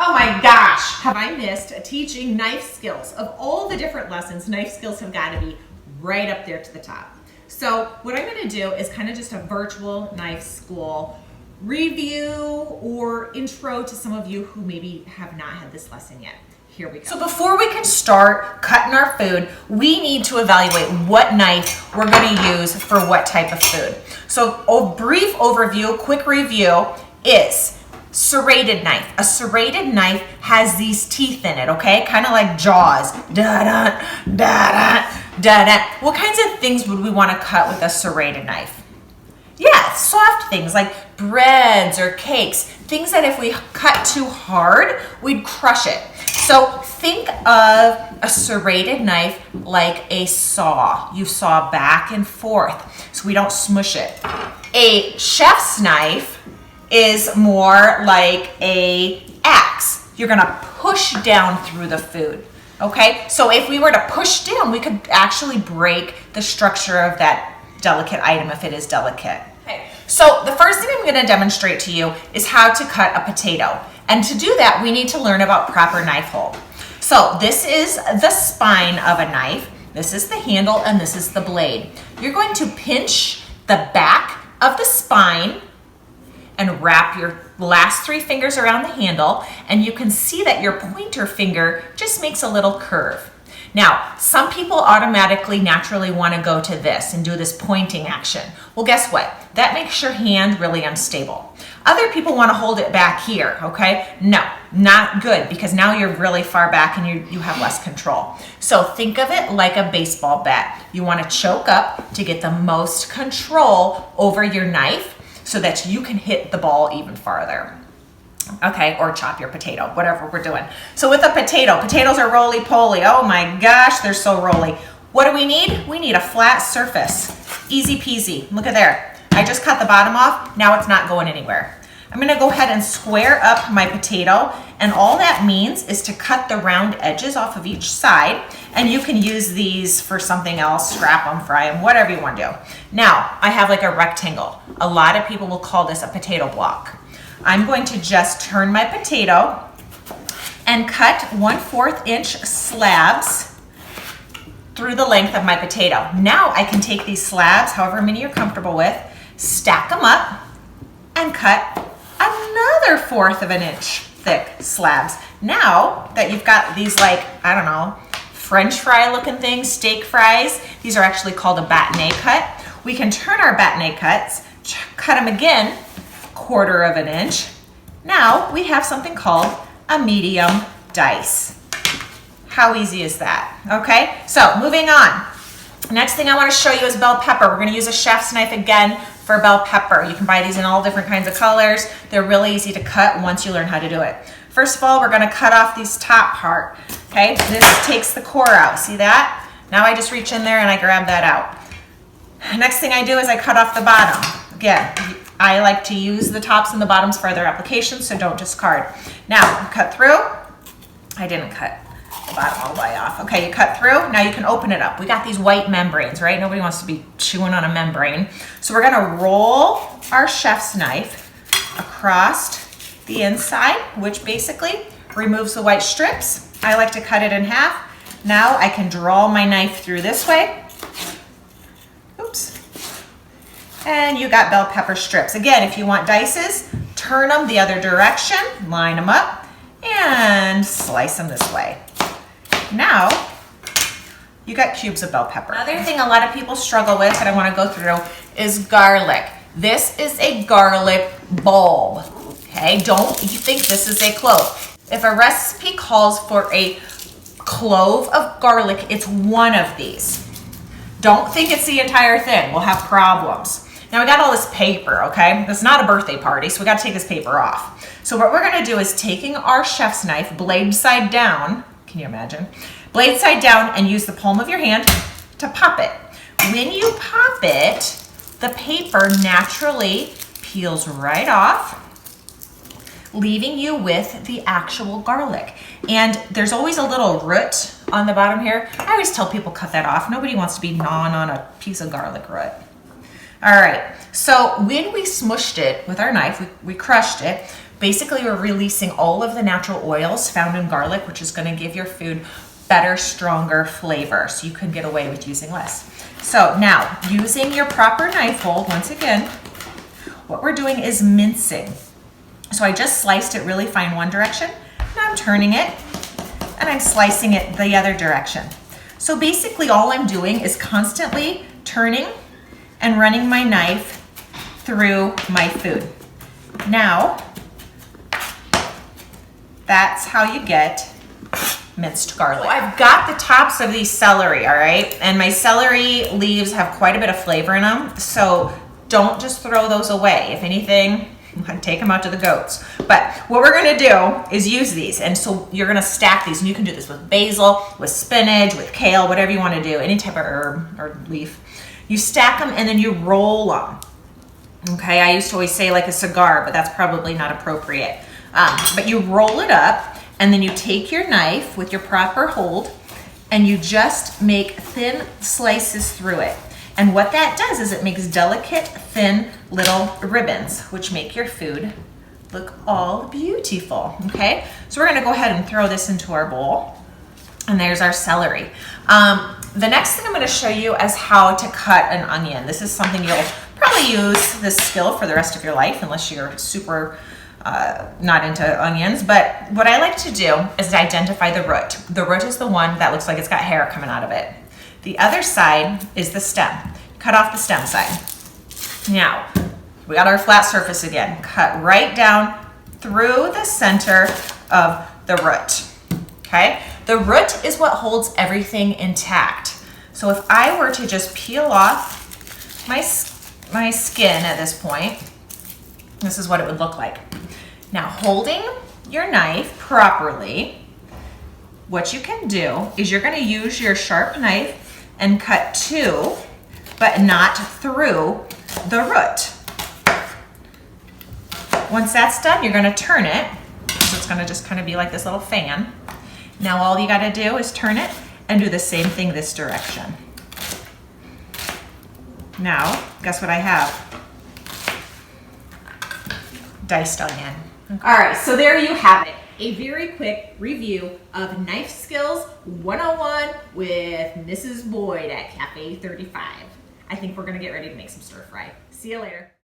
Oh my gosh, have I missed teaching knife skills? Of all the different lessons, knife skills have got to be right up there to the top. So what I'm going to do is kind of just a virtual knife school review or intro to some of you who maybe have not had this lesson yet. Here we go. So before we can start cutting our food, we need to evaluate what knife we're going to use for what type of food. So a brief overview, quick review is serrated knife. A serrated knife has these teeth in it, okay? Kind of like Jaws. Da-da, da-da, da-da. What kinds of things would we want to cut with a serrated knife? Yeah, soft things like breads or cakes. Things that if we cut too hard, we'd crush it. So think of a serrated knife like a saw. You saw back and forth so we don't smush it. A chef's knife is more like a axe. You're gonna push down through the food, okay? So if we were to push down, we could actually break the structure of that delicate item if it is delicate. Okay. So the first thing I'm gonna demonstrate to you is how to cut a potato. And to do that, we need to learn about proper knife hold. So this is the spine of a knife, this is the handle, and this is the blade. You're going to pinch the back of the spine and wrap your last 3 fingers around the handle, and you can see that your pointer finger just makes a little curve. Now, some people automatically, naturally want to go to this and do this pointing action. Well, guess what? That makes your hand really unstable. Other people want to hold it back here, okay? No, not good, because now you're really far back and you have less control. So think of it like a baseball bat. You want to choke up to get the most control over your knife so that you can hit the ball even farther. Okay, or chop your potato, whatever we're doing. So with a potato, potatoes are roly-poly. Oh my gosh, they're so roly. What do we need? We need a flat surface. Easy peasy, look at there. I just cut the bottom off, now it's not going anywhere. I'm gonna go ahead and square up my potato, and all that means is to cut the round edges off of each side, and you can use these for something else, scrap them, fry them, whatever you want to do. Now, I have like a rectangle. A lot of people will call this a potato block. I'm going to just turn my potato and cut 1/4 inch slabs through the length of my potato. Now I can take these slabs, however many you're comfortable with, stack them up, and cut another 1/4 of an inch thick slabs. Now that you've got these, like, I don't know, French fry looking things, steak fries, these are actually called a bâtonnet cut. We can turn our bâtonnet cuts, cut them again, 1/4 of an inch. Now we have something called a medium dice. How easy is that? Okay, so moving on. Next thing I want to show you is bell pepper. We're going to use a chef's knife again for bell pepper. You can buy these in all different kinds of colors. They're really easy to cut once you learn how to do it. First of all, we're going to cut off this top part. Okay, this takes the core out. See that? Now I just reach in there and I grab that out. Next thing I do is I cut off the bottom. Again, I like to use the tops and the bottoms for other applications, so don't discard. Now, cut through. I didn't cut the bottom all the way off. Okay, you cut through. Now you can open it up. We got these white membranes, right? Nobody wants to be chewing on a membrane. So we're gonna roll our chef's knife across the inside, which basically removes the white strips. I like to cut it in half. Now I can draw my knife through this way. Oops. And you got bell pepper strips. Again, if you want dices, turn them the other direction, line them up, and slice them this way. Now, you got cubes of bell pepper. Another thing a lot of people struggle with that I want to go through is garlic. This is a garlic bulb, okay? Don't you think this is a clove. If a recipe calls for a clove of garlic, it's one of these. Don't think it's the entire thing. We'll have problems. Now we got all this paper, okay? It's not a birthday party, so we got to take this paper off. So what we're gonna do is taking our chef's knife, blade side down, can you imagine? Blade side down, and use the palm of your hand to pop it. When you pop it, the paper naturally peels right off, leaving you with the actual garlic. And there's always a little root on the bottom here. I always tell people cut that off. Nobody wants to be gnawing on a piece of garlic root. All right, so when we smushed it with our knife, we crushed it, Basically, we're releasing all of the natural oils found in garlic, which is going to give your food better, stronger flavor, so you can get away with using less. So now, using your proper knife hold, once again, what we're doing is mincing. So I just sliced it really fine one direction, now I'm turning it, and I'm slicing it the other direction. So basically all I'm doing is constantly turning and running my knife through my food. Now, that's how you get minced garlic. So I've got the tops of these celery, all right? And my celery leaves have quite a bit of flavor in them, so don't just throw those away. If anything, take them out to the goats. But what we're gonna do is use these. And so you're gonna stack these, and you can do this with basil, with spinach, with kale, whatever you wanna do, any type of herb or leaf. You stack them and then you roll them. Okay, I used to always say like a cigar, but that's probably not appropriate. But you roll it up, and then you take your knife with your proper hold, and you just make thin slices through it. And what that does is it makes delicate, thin little ribbons, which make your food look all beautiful, okay? So we're gonna go ahead and throw this into our bowl. And there's our celery. The next thing I'm gonna show you is how to cut an onion. This is something you'll probably use this skill for the rest of your life, unless you're super not into onions. But what I like to do is identify the root. The root is the one that looks like it's got hair coming out of it. The other side is the stem. Cut off the stem side. Now, we got our flat surface again. Cut right down through the center of the root, okay? The root is what holds everything intact. So if I were to just peel off my skin at this point, this is what it would look like. Now, holding your knife properly, what you can do is you're gonna use your sharp knife and cut to, but not through the root. Once that's done, you're gonna turn it. So it's gonna just kind of be like this little fan. Now all you gotta do is turn it and do the same thing this direction. Now, guess what I have? Diced onion. Okay. All right, so there you have it. A very quick review of Knife Skills 101 with Mrs. Boyd at Cafe 35. I think we're gonna get ready to make some stir fry. See you later.